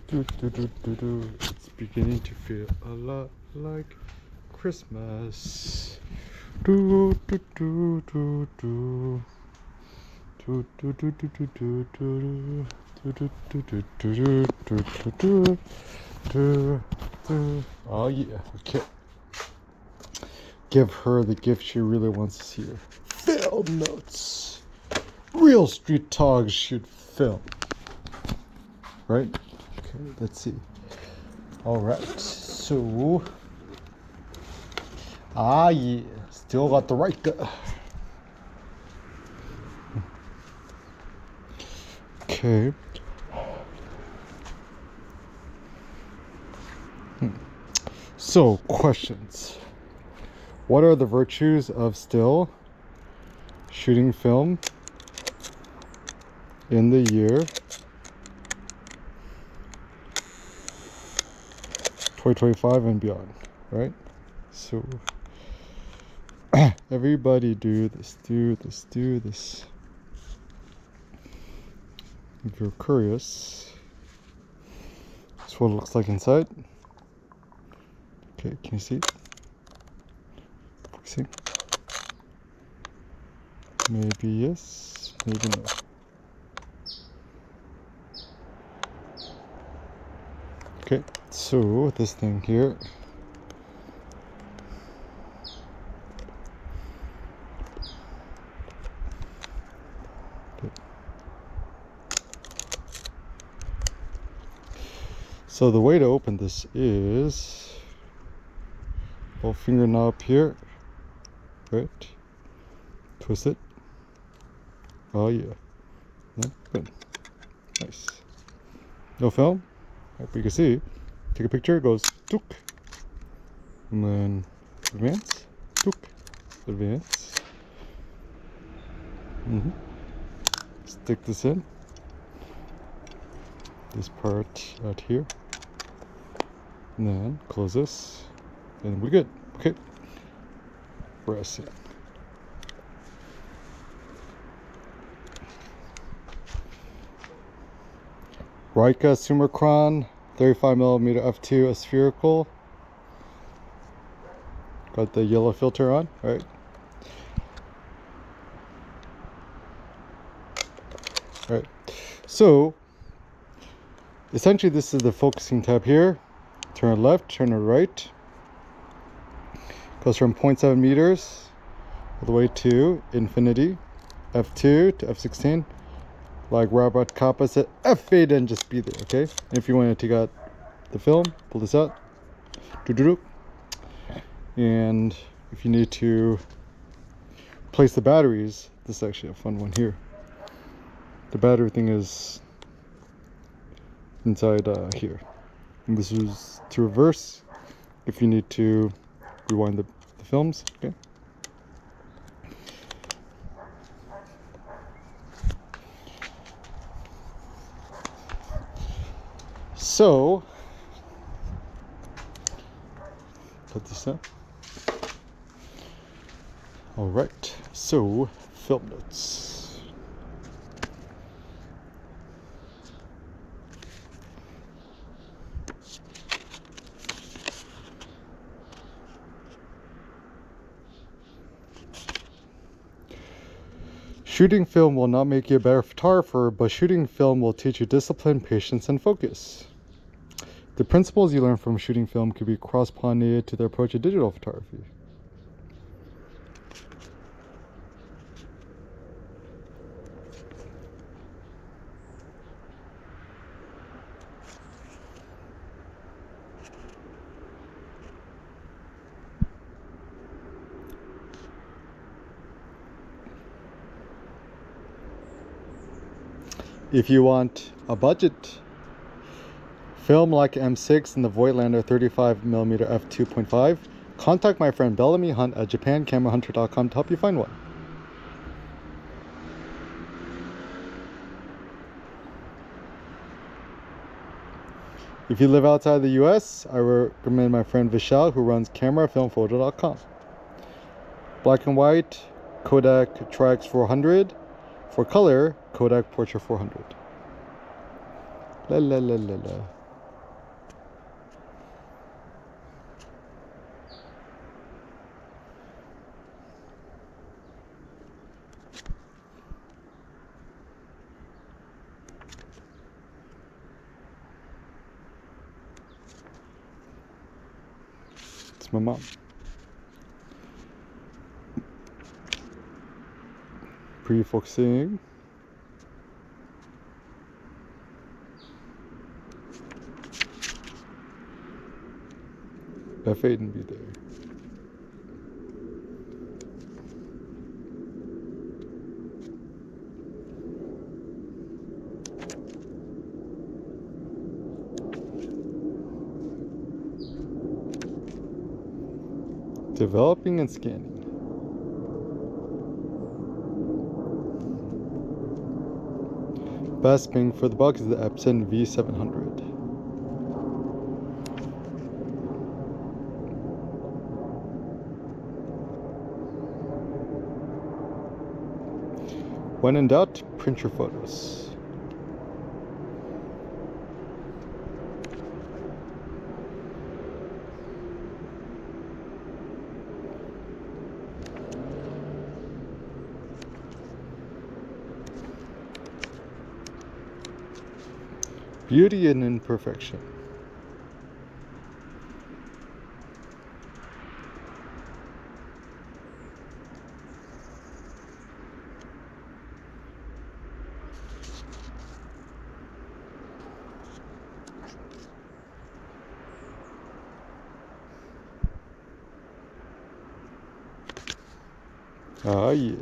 It's beginning to feel a lot like Christmas. Do do do do do. Do do do do do do do. Do do do do do do do do do. Oh yeah, okay. Give her the gift she really wants to hear. Film notes. Real street dogs should film. Right? Okay, let's see. Alright, so. Ah, yeah. Still got the right guy. Okay. So, questions. What are the virtues of still shooting film in the year 2025 and beyond, right? So, everybody do this. If you're curious, this is what it looks like inside. Okay, can you see? See? Maybe yes, maybe no. Okay, so this thing here. So the way to open this is little finger knob here, right? Twist it. Oh yeah, no, good, nice. No film. Like you can see, take a picture. It goes took, and then advance, took, advance. Stick this in. This part out here, and then close this, and we're good. Okay, press it. Leica Summicron 35mm f2 spherical. Got the yellow filter on, right? Right. So essentially this is the focusing tab here. Turn it left, turn it right. Goes from 0.7 meters all the way to infinity. F2 to F16. Like Robert Capa said, F8 and just be there, okay? And if you want to take out the film, pull this out. And if you need to place the batteries, this is actually a fun one here. The battery thing is inside here. And this is to reverse if you need to rewind the films, okay? So, put this up. All right, so film notes. Shooting film will not make you a better photographer, but shooting film will teach you discipline, patience, and focus. The principles you learn from shooting film could be cross-pollinated to the approach of digital photography. If you want a budget film like M6 and the Voigtlander 35mm f2.5, contact my friend Bellamy Hunt at japancamera.hunter.com to help you find one. If you live outside the US, I recommend my friend Vishal, who runs camerafilmphoto.com. Black and white, Kodak Tri-X 400. For color, Kodak Portra 400. La la la la la. It's my mom. Pre-focusing. F8 and be there. Developing and scanning. Best bang for the buck is the Epson V700. When in doubt, print your photos. Beauty and imperfection. Ah, yeah.